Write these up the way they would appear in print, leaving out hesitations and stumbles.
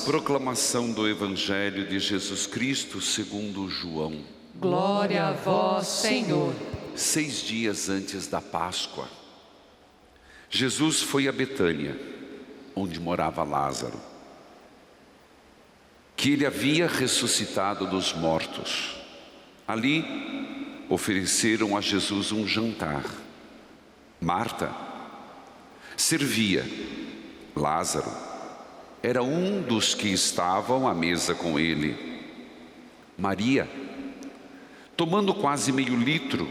Proclamação do Evangelho de Jesus Cristo segundo João. Glória a vós, Senhor. 6 dias antes da Páscoa, Jesus foi a Betânia, onde morava Lázaro, que ele havia ressuscitado dos mortos. Ali ofereceram a Jesus um jantar. Marta servia. Lázaro era um dos que estavam à mesa com ele. Maria, tomando quase meio litro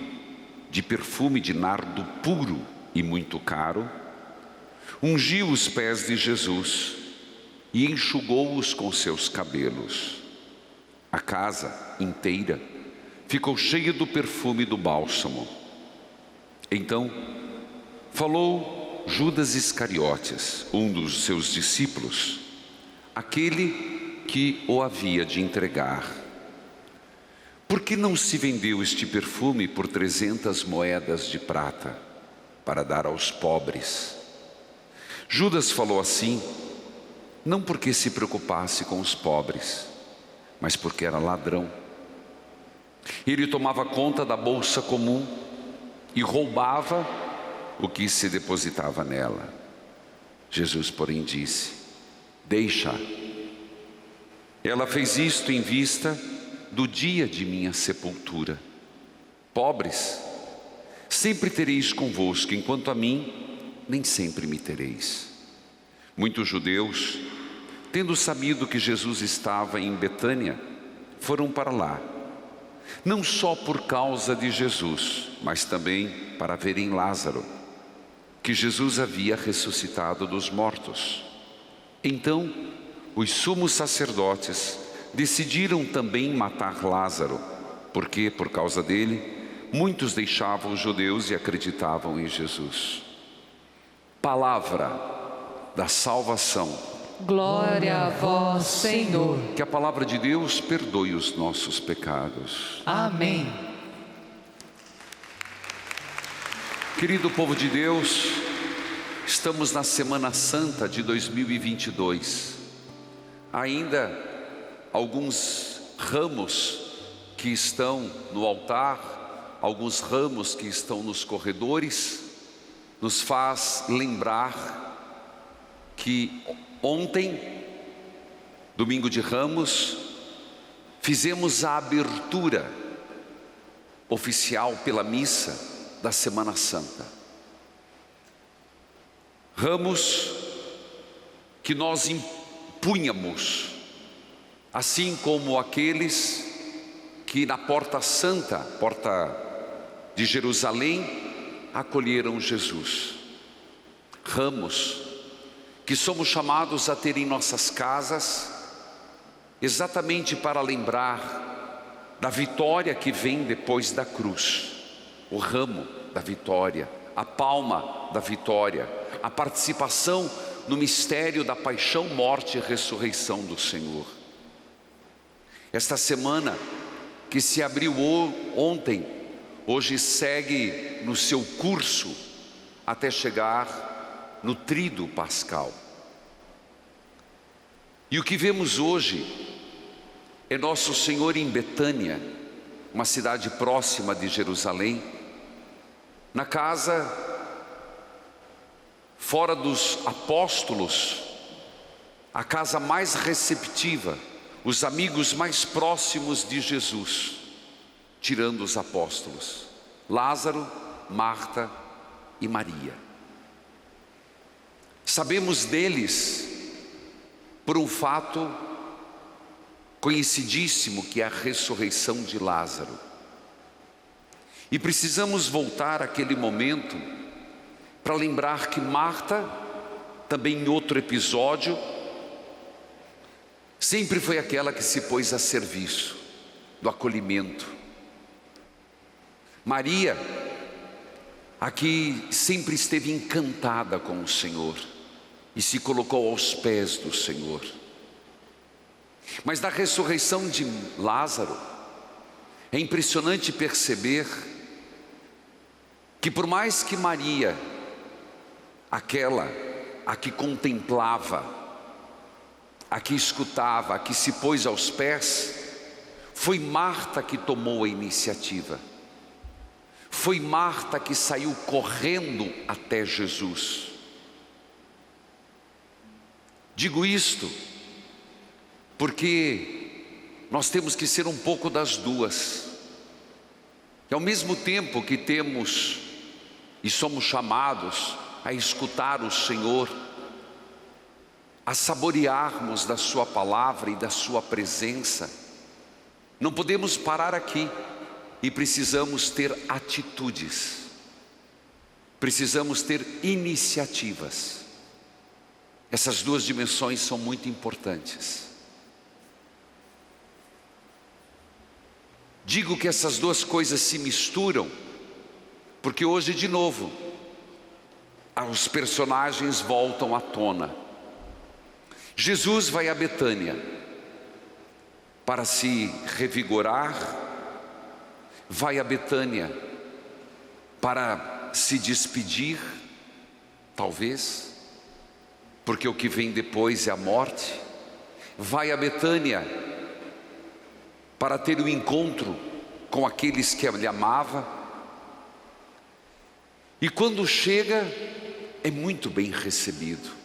de perfume de nardo puro e muito caro, ungiu os pés de Jesus e enxugou-os com seus cabelos. A casa inteira ficou cheia do perfume do bálsamo. Então falou Judas Iscariotes, um dos seus discípulos, aquele que o havia de entregar. Por que não se vendeu este perfume por 300 moedas de prata para dar aos pobres? Judas falou assim, não porque se preocupasse com os pobres, mas porque era ladrão. Ele tomava conta da bolsa comum e roubava o que se depositava nela. Jesus, porém, disse: deixa. Ela fez isto em vista do dia de minha sepultura. Pobres sempre tereis convosco, enquanto a mim nem sempre me tereis. Muitos judeus, tendo sabido que Jesus estava em Betânia, foram para lá, não só por causa de Jesus, mas também para verem Lázaro, que Jesus havia ressuscitado dos mortos. Então os sumos sacerdotes decidiram também matar Lázaro, porque por causa dele muitos deixavam os judeus e acreditavam em Jesus. Palavra da salvação. Glória a vós, Senhor. Que a palavra de Deus perdoe os nossos pecados. Amém. Querido povo de Deus, estamos na Semana Santa de 2022. Ainda alguns ramos que estão no altar, alguns ramos que estão nos corredores, nos faz lembrar que ontem, domingo de Ramos, fizemos a abertura oficial pela missa da Semana Santa. Ramos que nós impunhamos, assim como aqueles que na porta santa, porta de Jerusalém, acolheram Jesus. Ramos que somos chamados a ter em nossas casas, exatamente para lembrar da vitória que vem depois da cruz. O ramo da vitória, a palma da vitória, a participação no mistério da paixão, morte e ressurreição do Senhor. Esta semana que se abriu ontem, hoje segue no seu curso até chegar no tríduo pascal. E o que vemos hoje é Nosso Senhor em Betânia, uma cidade próxima de Jerusalém, na casa fora dos apóstolos, a casa mais receptiva, os amigos mais próximos de Jesus, tirando os apóstolos, Lázaro, Marta e Maria. Sabemos deles por um fato conhecidíssimo, que é a ressurreição de Lázaro. E precisamos voltar àquele momento para lembrar que Marta, também em outro episódio, sempre foi aquela que se pôs a serviço do acolhimento. Maria, a que sempre esteve encantada com o Senhor e se colocou aos pés do Senhor. Mas na ressurreição de Lázaro, é impressionante perceber que por mais que Maria, aquela a que contemplava a que escutava, a que se pôs aos pés, foi Marta que tomou a iniciativa. Foi Marta que saiu correndo até Jesus. Digo isto porque nós temos que ser um pouco das duas. E ao mesmo tempo que temos e somos chamados a escutar o Senhor, a saborearmos da sua palavra e da sua presença, não podemos parar aqui e precisamos ter atitudes, precisamos ter iniciativas. Essas duas dimensões são muito importantes. Digo que essas duas coisas se misturam, porque hoje de novo, os personagens voltam à tona. Jesus vai a Betânia para se revigorar, vai a Betânia para se despedir, talvez, porque o que vem depois é a morte. Vai a Betânia para ter um encontro com aqueles que ele amava. E quando chega, é muito bem recebido.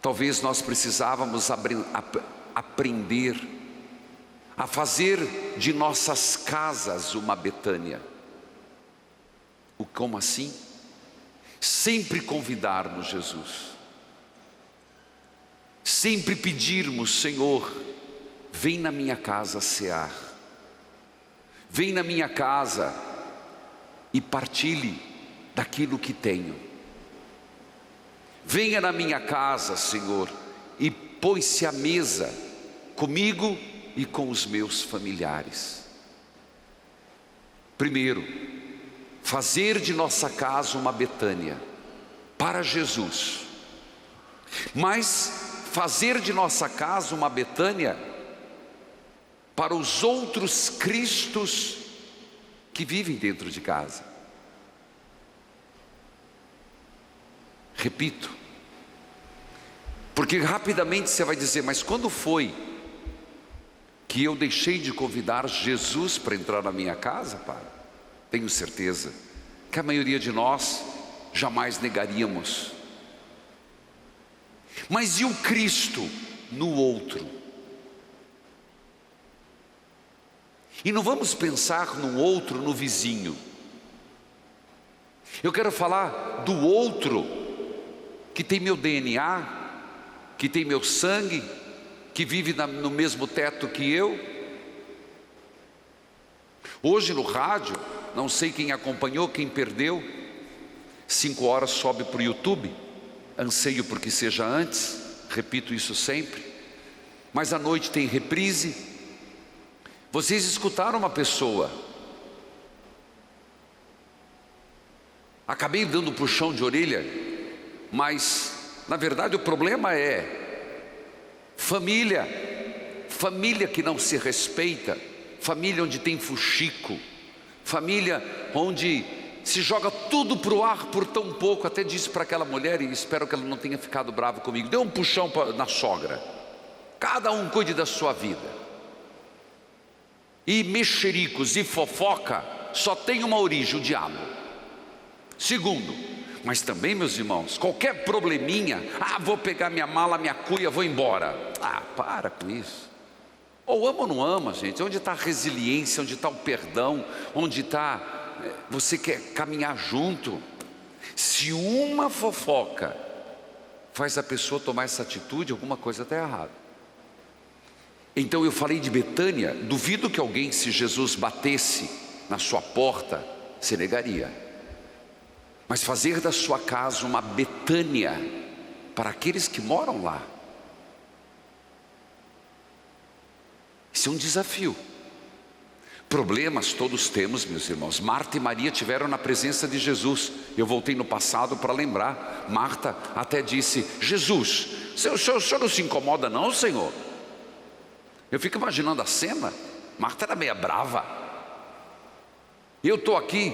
Talvez nós precisávamos aprender a fazer de nossas casas uma Betânia. Como assim? Sempre convidarmos Jesus, sempre pedirmos: Senhor, vem na minha casa cear, vem na minha casa e partilhe daquilo que tenho. Venha na minha casa, Senhor, e põe-se à mesa comigo e com os meus familiares. Primeiro, fazer de nossa casa uma Betânia para Jesus, mas fazer de nossa casa uma Betânia para os outros Cristos que vivem dentro de casa. Repito, porque rapidamente você vai dizer: mas quando foi que eu deixei de convidar Jesus para entrar na minha casa, pai? Tenho certeza que a maioria de nós jamais negaríamos. Mas e o Cristo no outro? E não vamos pensar no outro, no vizinho. Eu quero falar do outro que tem meu DNA, que tem meu sangue, que vive no mesmo teto que eu. Hoje no rádio, não sei quem acompanhou, quem perdeu, 5 horas sobe para o YouTube. Anseio por que seja antes, repito isso sempre, mas à noite tem reprise. Vocês escutaram uma pessoa, acabei dando puxão de orelha, mas na verdade o problema é família que não se respeita, família onde tem fuxico, família onde se joga tudo para o ar por tão pouco. Até disse para aquela mulher, e espero que ela não tenha ficado brava comigo, deu um puxão na sogra. Cada um cuide da sua vida. E mexericos e fofoca só tem uma origem: o diabo. Segundo, mas também, meus irmãos, qualquer probleminha, vou pegar minha mala, minha cuia, vou embora. Para com isso. Ou ama ou não ama, gente? Onde está a resiliência? Onde está o perdão? Onde está... Você quer caminhar junto? Se uma fofoca faz a pessoa tomar essa atitude, alguma coisa está errada. Então eu falei de Betânia. Duvido que alguém, se Jesus batesse na sua porta, se negaria. Mas fazer da sua casa uma Betânia para aqueles que moram lá, isso é um desafio. Problemas todos temos, meus irmãos. Marta e Maria tiveram na presença de Jesus. Eu voltei no passado para lembrar. Marta até disse: Jesus, o senhor não se incomoda não, Senhor? Eu fico imaginando a cena. Marta era meio brava. Eu estou aqui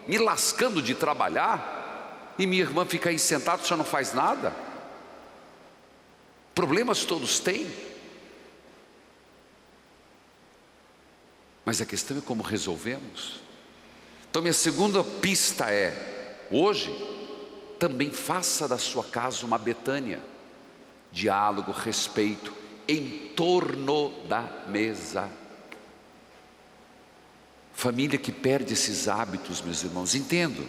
me lascando de trabalhar e minha irmã fica aí sentada, o senhor não faz nada? Problemas todos têm. Mas a questão é como resolvemos. Então minha segunda pista é: hoje também faça da sua casa uma Betânia. Diálogo, respeito, em torno da mesa. Família que perde esses hábitos, meus irmãos, entendo,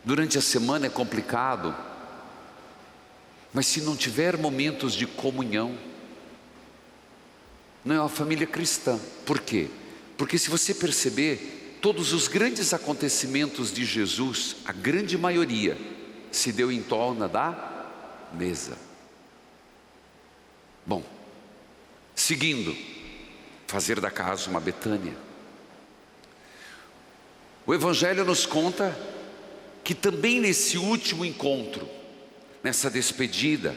durante a semana é complicado, mas se não tiver momentos de comunhão, não é uma família cristã. Por quê? Porque se você perceber, todos os grandes acontecimentos de Jesus, a grande maioria, se deu em torno da mesa. Bom, seguindo, fazer da casa uma Betânia. O Evangelho nos conta que também nesse último encontro, nessa despedida,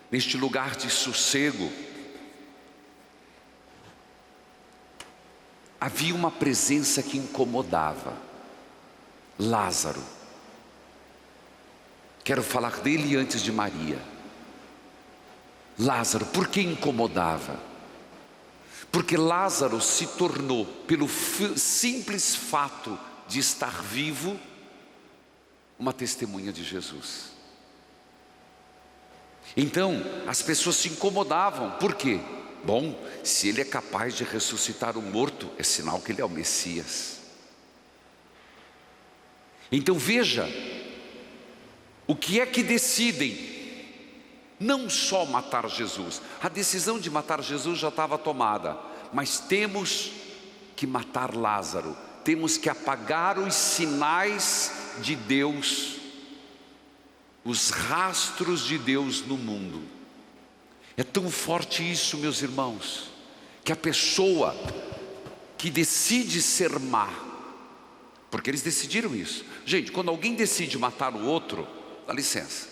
neste lugar de sossego, havia uma presença que incomodava: Lázaro. Quero falar dele antes de Maria. Lázaro, por que incomodava? Porque Lázaro se tornou, pelo simples fato de estar vivo, uma testemunha de Jesus. Então, as pessoas se incomodavam. Por quê? Bom, se ele é capaz de ressuscitar o morto, é sinal que ele é o Messias. Então veja, o que é que decidem? Não só matar Jesus. A decisão de matar Jesus já estava tomada, mas temos que matar Lázaro. Temos que apagar os sinais de Deus, os rastros de Deus no mundo. É tão forte isso, meus irmãos, que a pessoa que decide ser má, porque eles decidiram isso. Gente, quando alguém decide matar o outro, dá licença,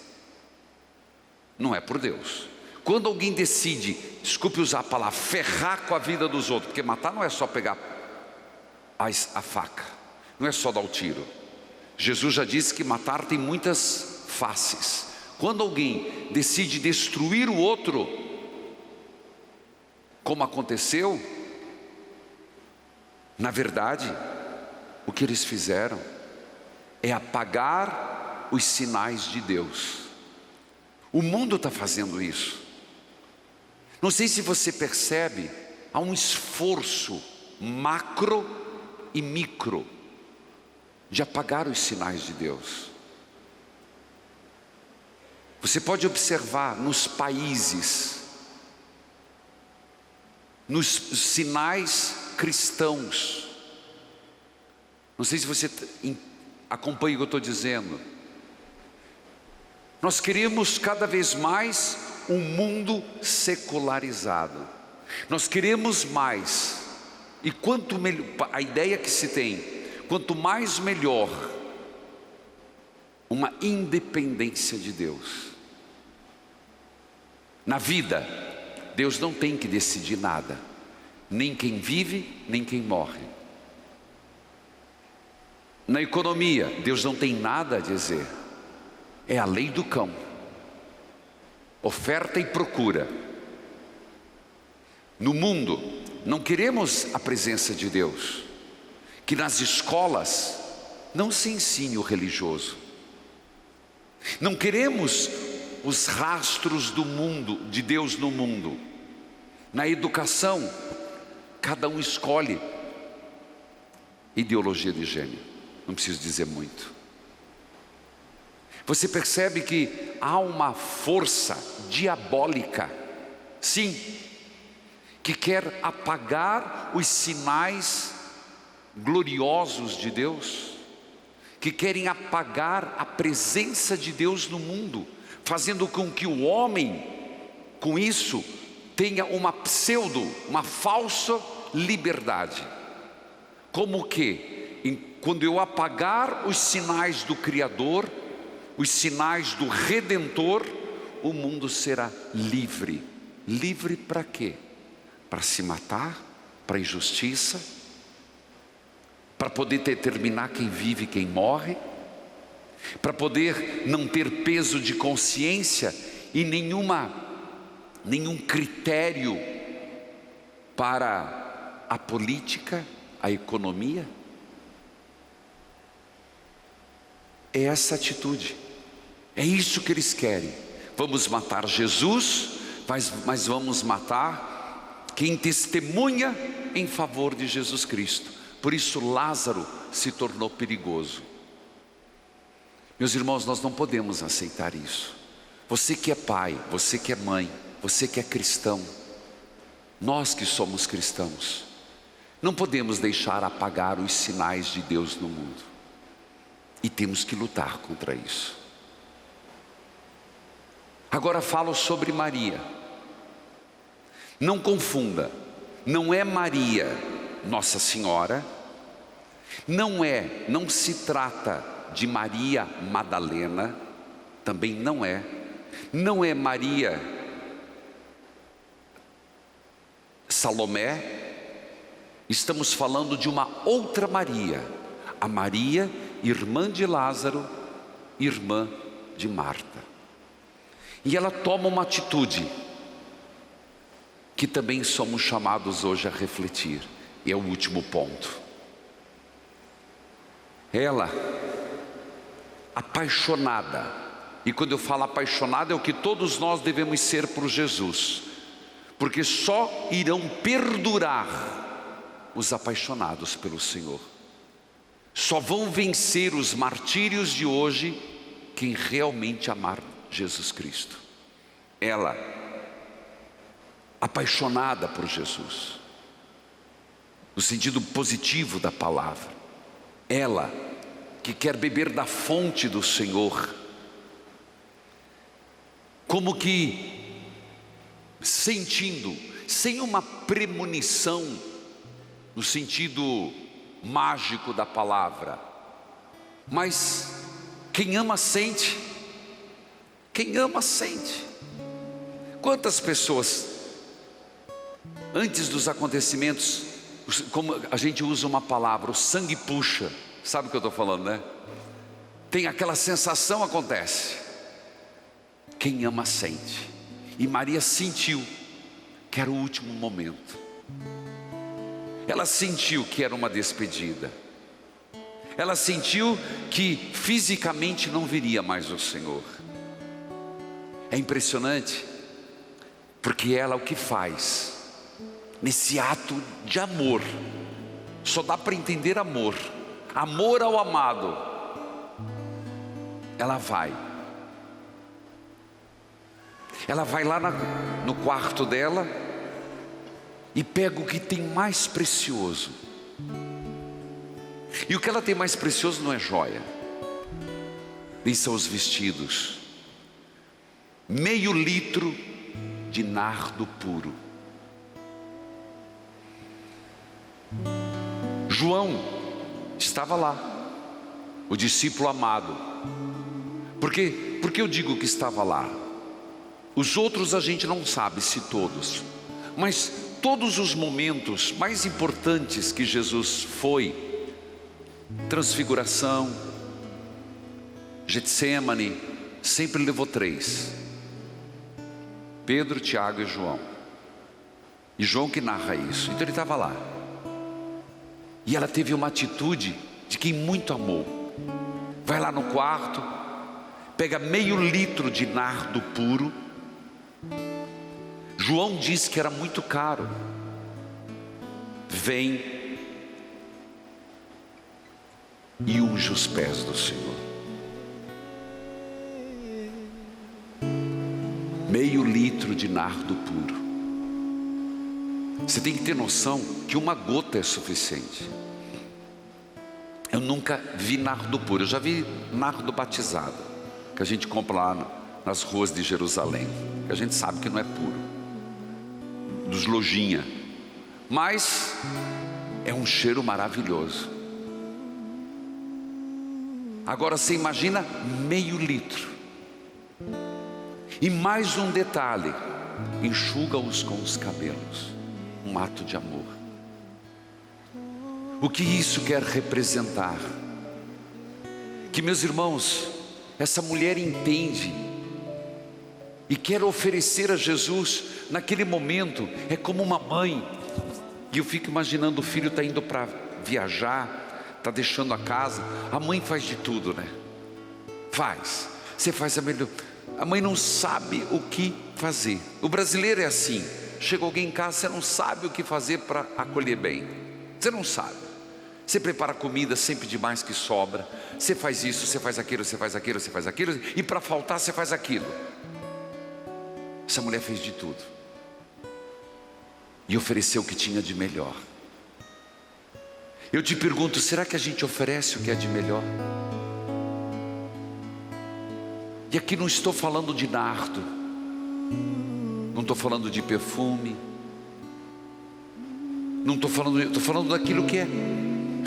não é por Deus. Quando alguém decide, desculpe usar a palavra, ferrar com a vida dos outros, porque matar não é só pegar a faca, não é só dar o tiro. Jesus já disse que matar tem muitas faces. Quando alguém decide destruir o outro, como aconteceu, na verdade, o que eles fizeram é apagar os sinais de Deus. O mundo está fazendo isso. Não sei se você percebe, há um esforço macro e micro de apagar os sinais de Deus. Você pode observar nos países, nos sinais cristãos. Não sei se você acompanha o que eu estou dizendo. Nós queremos cada vez mais um mundo secularizado. Nós queremos mais. E quanto melhor, a ideia que se tem, quanto mais melhor, uma independência de Deus. Na vida, Deus não tem que decidir nada, nem quem vive, nem quem morre. Na economia, Deus não tem nada a dizer, é a lei do cão, oferta e procura. No mundo, não queremos a presença de Deus, que nas escolas não se ensine o religioso. Não queremos os rastros do mundo, de Deus no mundo. Na educação, cada um escolhe ideologia de gênero, não preciso dizer muito. Você percebe que há uma força diabólica, sim, que quer apagar os sinais gloriosos de Deus, que querem apagar a presença de Deus no mundo, fazendo com que o homem, com isso, tenha uma uma falsa liberdade. Como que, quando eu apagar os sinais do Criador, os sinais do Redentor, o mundo será livre. Livre para quê? Para se matar, para injustiça, para poder determinar quem vive e quem morre, para poder não ter peso de consciência e nenhuma nenhum critério para a política, a economia. É essa atitude, é isso que eles querem. Vamos matar Jesus, mas vamos matar quem testemunha em favor de Jesus Cristo. Por isso Lázaro se tornou perigoso. Meus irmãos, nós não podemos aceitar isso. Você que é pai, você que é mãe, você que é cristão, nós que somos cristãos, não podemos deixar apagar os sinais de Deus no mundo. E temos que lutar contra isso. Agora falo sobre Maria. Não confunda, não é Maria Nossa Senhora, não se trata de Maria Madalena, também não é Maria Salomé. Estamos falando de uma outra Maria, a Maria, irmã de Lázaro, irmã de Marta. E ela toma uma atitude que também somos chamados hoje a refletir, e é o último ponto. Ela, apaixonada, e quando eu falo apaixonada é o que todos nós devemos ser por Jesus, porque só irão perdurar os apaixonados pelo Senhor. Só vão vencer os martírios de hoje quem realmente amar Jesus Cristo. Ela, apaixonada por Jesus, no sentido positivo da palavra. Ela, que quer beber da fonte do Senhor, como que sentindo, sem uma premonição, no sentido mágico da palavra, mas quem ama sente. Quem ama sente. Quantas pessoas, antes dos acontecimentos, como a gente usa uma palavra, o sangue puxa, sabe o que eu estou falando, né? Tem aquela sensação, acontece. Quem ama sente. E Maria sentiu que era o último momento. Ela sentiu que era uma despedida. Ela sentiu que fisicamente não viria mais o Senhor. É impressionante, porque ela o que faz, nesse ato de amor, só dá para entender amor ao amado. Ela vai lá no quarto dela e pega o que tem mais precioso. E o que ela tem mais precioso não é joia, nem são os vestidos. Meio litro de nardo puro. João estava lá, o discípulo amado. Por que eu digo que estava lá? Os outros a gente não sabe se todos, mas todos os momentos mais importantes que Jesus foi, transfiguração, Getsêmani, sempre levou 3: Pedro, Tiago e João. E João que narra isso. Então ele estava lá. E ela teve uma atitude de quem muito amou. Vai lá no quarto, pega meio litro de nardo puro. João disse que era muito caro. Vem e unge os pés do Senhor. Meio litro de nardo puro. Você tem que ter noção que uma gota é suficiente. Eu nunca vi nardo puro. Eu já vi nardo batizado, que a gente compra lá nas ruas de Jerusalém, que a gente sabe que não é puro, dos lojinha, mas é um cheiro maravilhoso. Agora você imagina meio litro. E mais um detalhe: enxuga-os com os cabelos. Um ato de amor. O que isso quer representar? Que, meus irmãos, essa mulher entende e quer oferecer a Jesus naquele momento. É como uma mãe, e eu fico imaginando, o filho está indo para viajar, está deixando a casa, a mãe faz de tudo, né? Você faz a melhor. A mãe não sabe o que fazer. O brasileiro é assim, chega alguém em casa, você não sabe o que fazer para acolher bem, você não sabe. Você prepara comida sempre demais que sobra, você faz isso, você faz aquilo, você faz aquilo, você faz aquilo, e para faltar você faz aquilo. Essa mulher fez de tudo e ofereceu o que tinha de melhor. Eu te pergunto, será que a gente oferece o que é de melhor? E aqui não estou falando de nardo, não estou falando de perfume, não estou falando, estou falando daquilo que é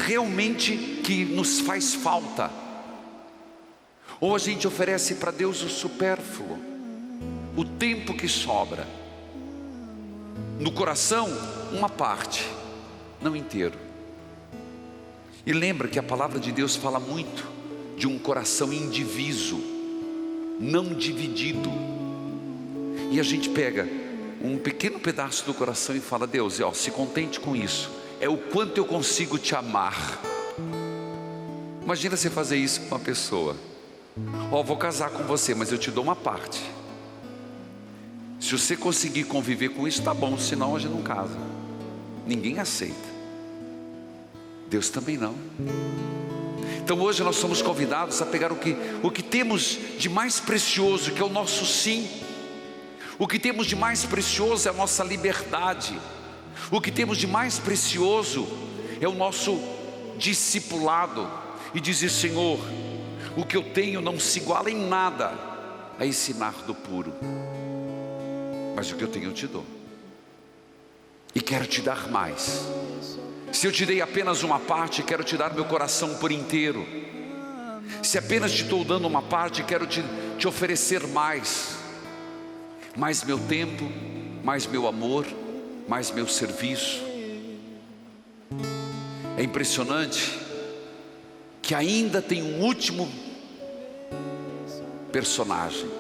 realmente que nos faz falta. Ou a gente oferece para Deus o supérfluo, o tempo que sobra. No coração, uma parte, não inteiro. E lembra que a palavra de Deus fala muito de um coração indiviso, não dividido. E a gente pega um pequeno pedaço do coração e fala: Deus, se contente com isso, é o quanto eu consigo te amar. Imagina você fazer isso com uma pessoa: vou casar com você, mas eu te dou uma parte. Se você conseguir conviver com isso, tá bom, senão a gente não casa. Ninguém aceita, Deus também não. Então hoje nós somos convidados a pegar o que temos de mais precioso, que é o nosso sim. O que temos de mais precioso é a nossa liberdade. O que temos de mais precioso é o nosso discipulado. E dizer: Senhor, o que eu tenho não se iguala em nada a esse nardo puro, mas o que eu tenho eu te dou, e quero te dar mais. Se eu te dei apenas uma parte, quero te dar meu coração por inteiro. Se apenas te estou dando uma parte, quero te oferecer mais meu tempo, mais meu amor, mais meu serviço. É impressionante que ainda tem um último personagem,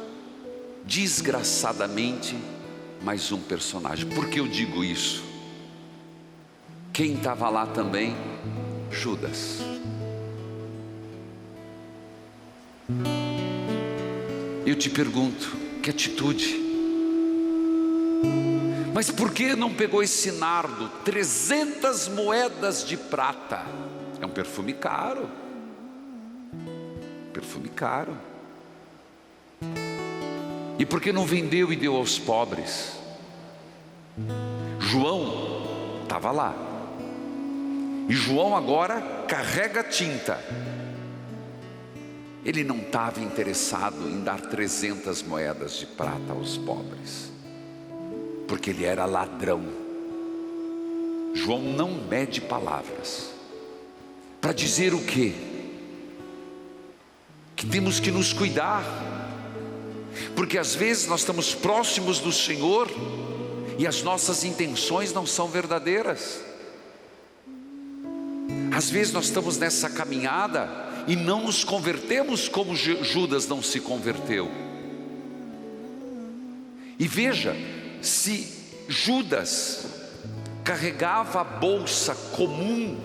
desgraçadamente mais um personagem. Por que eu digo isso? Quem estava lá também? Judas. Eu te pergunto, que atitude? Mas por que não pegou esse nardo? 300 moedas de prata. É um perfume caro. Perfume caro. E por que não vendeu e deu aos pobres? João estava lá. E João agora carrega tinta. Ele não estava interessado em dar 300 moedas de prata aos pobres, porque ele era ladrão. João não mede palavras para dizer o quê? Que temos que nos cuidar, porque às vezes nós estamos próximos do Senhor e as nossas intenções não são verdadeiras. Às vezes nós estamos nessa caminhada e não nos convertemos como Judas não se converteu. E veja, se Judas carregava a bolsa comum,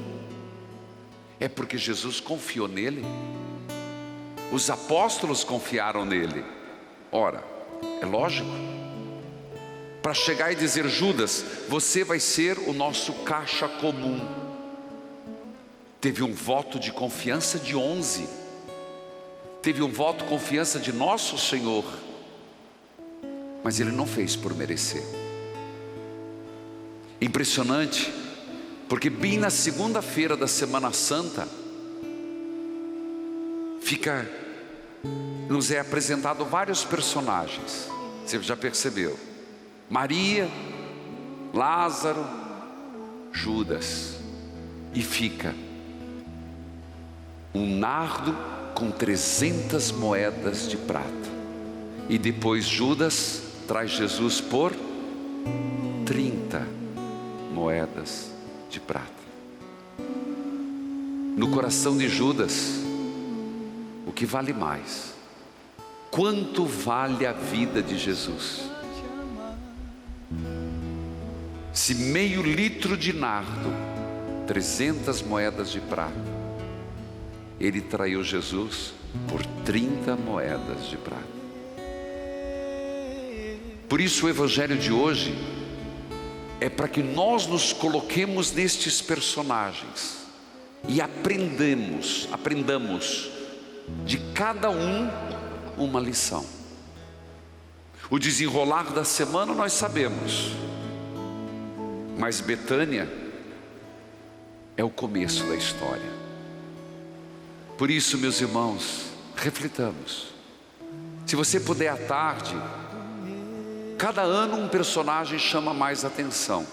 é porque Jesus confiou nele. Os apóstolos confiaram nele. Ora, é lógico. Para chegar e dizer: Judas, você vai ser o nosso caixa comum. Teve um voto de confiança de 11. Teve um voto de confiança de nosso Senhor. Mas ele não fez por merecer. Impressionante, porque bem na segunda-feira da Semana Santa, nos é apresentado vários personagens. Você já percebeu? Maria, Lázaro, Judas. E fica um nardo com 300 moedas de prata. E depois Judas traz Jesus por 30 moedas de prata. No coração de Judas, o que vale mais? quanto vale a vida de Jesus. Se meio litro de nardo, 300 moedas de prata, ele traiu Jesus por 30 moedas de prata. Por isso o evangelho de hoje é para que nós nos coloquemos nestes personagens e aprendamos de cada um uma lição. O desenrolar da semana nós sabemos, mas Betânia é o começo da história. Por isso, meus irmãos, reflitamos. Se você puder à tarde, cada ano um personagem chama mais atenção.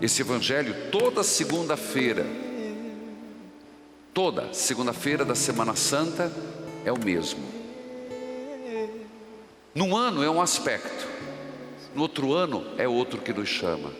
Esse evangelho, toda segunda-feira da Semana Santa é o mesmo. Num ano é um aspecto, no outro ano é outro que nos chama.